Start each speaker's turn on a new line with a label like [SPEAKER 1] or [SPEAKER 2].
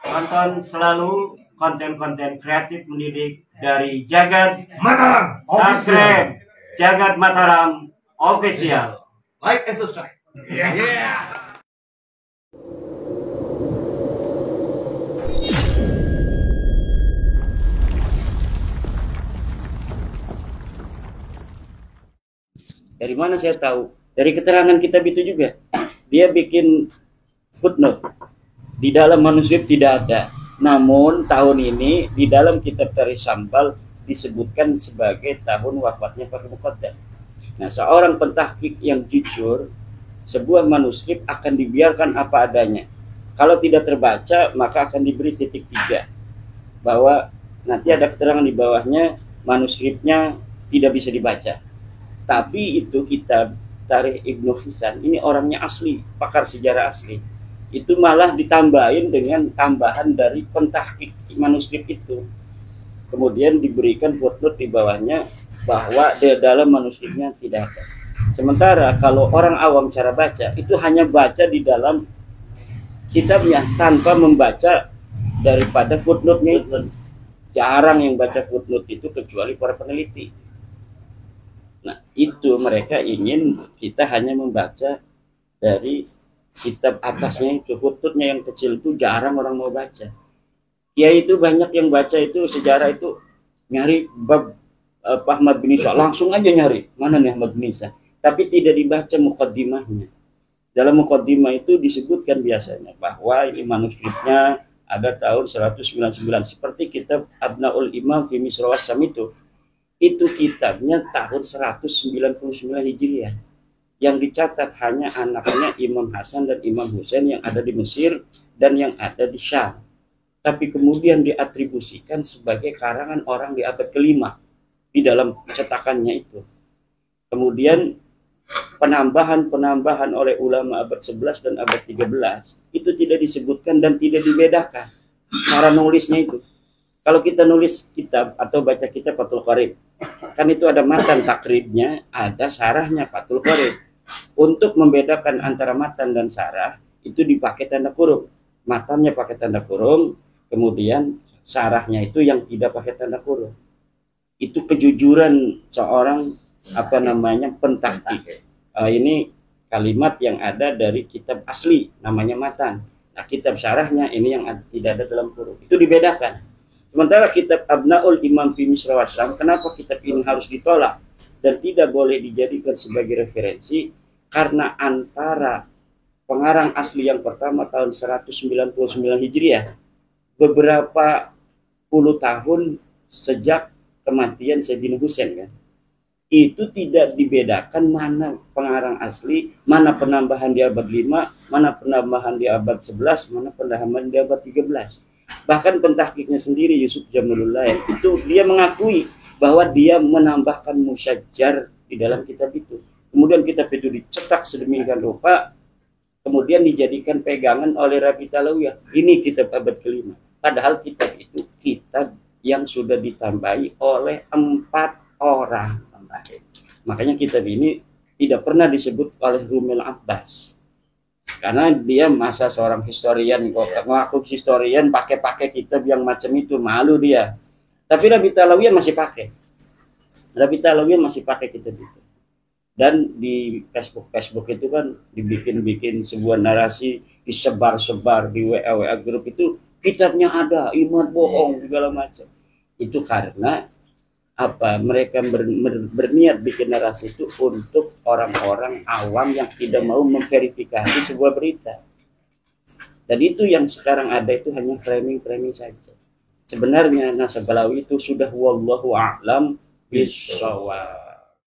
[SPEAKER 1] Tonton selalu konten-konten kreatif mendidik dari Jagat Mataram. Subscribe Jagat Mataram Official.
[SPEAKER 2] Like and subscribe.
[SPEAKER 1] Dari mana saya tahu? Dari keterangan kitab itu juga. Dia bikin footnote. Di dalam manuskrip tidak ada. Namun tahun ini di dalam kitab Tarikh Syambal disebutkan sebagai tahun wafatnya Pak Muqaddam. Nah, seorang pentahqiq yang jujur, sebuah manuskrip akan dibiarkan apa adanya. Kalau tidak terbaca, maka akan diberi titik 3. Bahwa nanti ada keterangan di bawahnya, manuskripnya tidak bisa dibaca. Tapi itu kitab Tarikh Ibnu Hisan, ini orangnya asli, pakar sejarah asli. Itu malah ditambahin dengan tambahan dari pentahqiq manuskrip itu. Kemudian diberikan footnote di bawahnya bahwa di dalam manuskripnya tidak ada. Sementara kalau orang awam cara baca, itu hanya baca di dalam kitabnya tanpa membaca daripada footnote-nya itu. Jarang yang baca footnote itu kecuali para peneliti. Nah, itu mereka ingin kita hanya membaca dari kitab atasnya itu, footnote-nya yang kecil itu jarang orang mau baca. Ya itu banyak yang baca itu sejarah itu nyari bab Ahmad bin Isa, langsung aja nyari mana nih Ahmad bin Isa, tapi tidak dibaca muqaddimahnya. Dalam muqaddimah itu disebutkan biasanya bahwa ini manuskripnya ada tahun 199 seperti kitab Abnaul Imam fi Misr wa Syam itu kitabnya tahun 199 Hijriah. Yang dicatat hanya anaknya Imam Hasan dan Imam Husain yang ada di Mesir dan yang ada di Syam. Tapi kemudian diatribusikan sebagai karangan orang di abad kelima di dalam cetakannya itu. Kemudian penambahan oleh ulama abad 11 dan abad 13 itu tidak disebutkan dan tidak dibedakan cara nulisnya itu. Kalau kita nulis kitab atau baca kitab Fathul Qorib, kan itu ada matan takribnya, ada sarahnya Fathul Qorib. Untuk membedakan antara matan dan sarah, itu dipakai tanda kurung. Matannya pakai tanda kurung, kemudian sarahnya itu yang tidak pakai tanda kurung. Itu kejujuran seorang pentahqiq. Ini kalimat yang ada dari kitab asli, namanya matan. Nah, kitab sarahnya ini yang tidak ada dalam kurung. Itu dibedakan. Sementara kitab Abnaul Imam fi Misr wa Syam, kenapa kitab ini harus ditolak dan tidak boleh dijadikan sebagai referensi? Karena antara pengarang asli yang pertama tahun 199 Hijriah, beberapa puluh tahun sejak kematian Sayyidina Husain kan, itu tidak dibedakan mana pengarang asli, mana penambahan di abad 5, mana penambahan di abad 11, mana penambahan di abad 13. Bahkan pentahqiqnya sendiri Yusuf Jamilullah itu dia mengakui bahwa dia menambahkan musyajjar di dalam kitab itu. Kemudian kitab itu dicetak sedemikian rupa, kemudian dijadikan pegangan oleh Rabi Talawiyah. Ini kitab abad kelima. Padahal kitab itu kitab yang sudah ditambahi oleh 4 orang. Makanya kitab ini tidak pernah disebut oleh Rumil Abbas. Karena dia masa seorang historian, kok ngaku historian pakai kitab yang macam itu, malu dia. Tapi Rabi Talawiyah masih pakai. Rabi Talawiyah masih pakai kitab itu. Dan di Facebook itu kan dibikin sebuah narasi, disebar-sebar di WA grup itu, kitabnya ada, iman bohong segala macam. Itu karena mereka berniat bikin narasi itu untuk orang-orang awam yang tidak mau memverifikasi sebuah berita. Dan itu yang sekarang ada itu hanya framing saja. Sebenarnya Nasabalawi itu sudah wallahu a'lam bishawab.